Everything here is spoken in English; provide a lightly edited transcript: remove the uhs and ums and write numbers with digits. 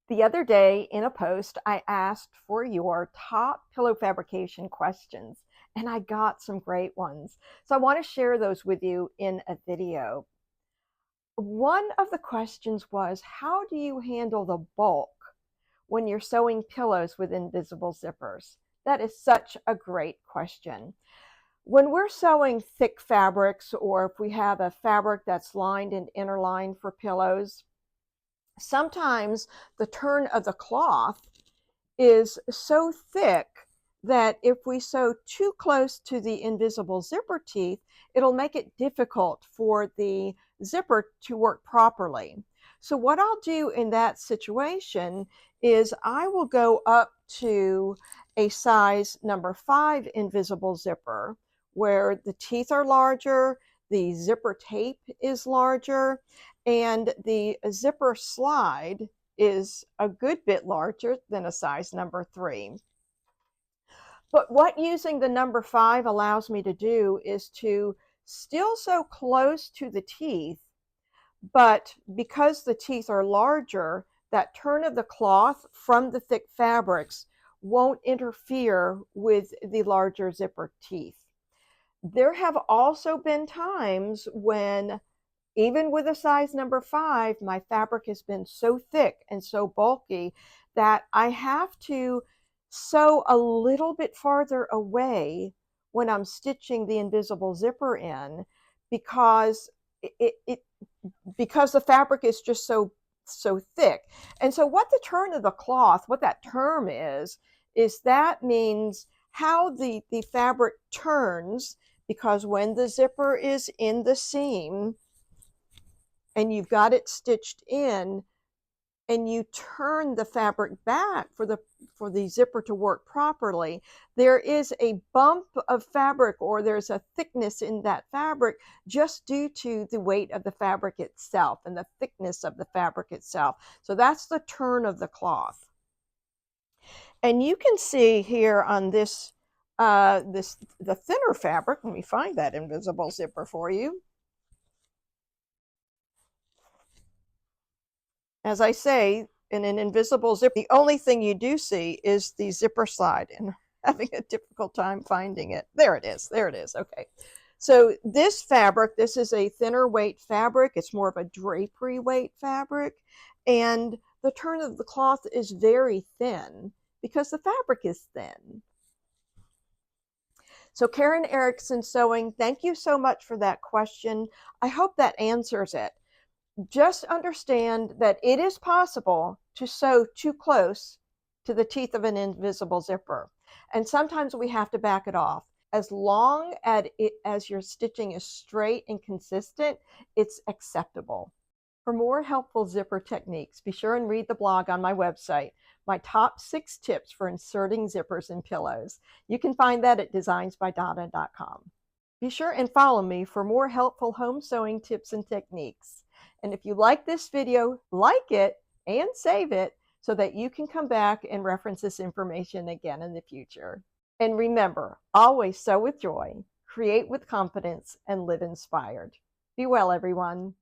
The other day in a post, I asked for your top pillow fabrication questions, and I got some great ones. So I want to share those with you in a video. One of the questions was, how do you handle the bulk when you're sewing pillows with invisible zippers? That is such a great question. When we're sewing thick fabrics, or if we have a fabric that's lined and interlined for pillows, sometimes the turn of the cloth is so thick that if we sew too close to the invisible zipper teeth, it'll make it difficult for the zipper to work properly. So what I'll do in that situation is I will go up to a size number 5 invisible zipper where the teeth are larger, the zipper tape is larger, and the zipper slide is a good bit larger than a size number 3. But what using the number 5 allows me to do is to still sew close to the teeth, but because the teeth are larger, that turn of the cloth from the thick fabrics won't interfere with the larger zipper teeth. There have also been times when, even with a size number 5, my fabric has been so thick and so bulky that I have to sew a little bit farther away when I'm stitching the invisible zipper in, because because the fabric is just so thick. And so what the turn of the cloth, what that term is that means how the fabric turns, because when the zipper is in the seam and you've got it stitched in and you turn the fabric back for the zipper to work properly, there is a bump of fabric, or there's a thickness in that fabric just due to the weight of the fabric itself and the thickness of the fabric itself. So that's the turn of the cloth. And you can see here on this the thinner fabric, let me find that invisible zipper for you. As I say, in an invisible zipper, the only thing you do see is the zipper slide, and having a difficult time finding it. There it is. There it is. Okay. So this fabric, this is a thinner weight fabric. It's more of a drapery weight fabric. And the turn of the cloth is very thin because the fabric is thin. So Karen Erickson Sewing, thank you so much for that question. I hope that answers it. Just understand that it is possible to sew too close to the teeth of an invisible zipper. And sometimes we have to back it off. As long as your stitching is straight and consistent, it's acceptable. For more helpful zipper techniques, be sure and read the blog on my website, my top 6 tips for inserting zippers in pillows. You can find that at designsbydonna.com. Be sure and follow me for more helpful home sewing tips and techniques. And if you like this video, like it and save it so that you can come back and reference this information again in the future. And remember, always sew with joy, create with confidence, and live inspired. Be well, everyone.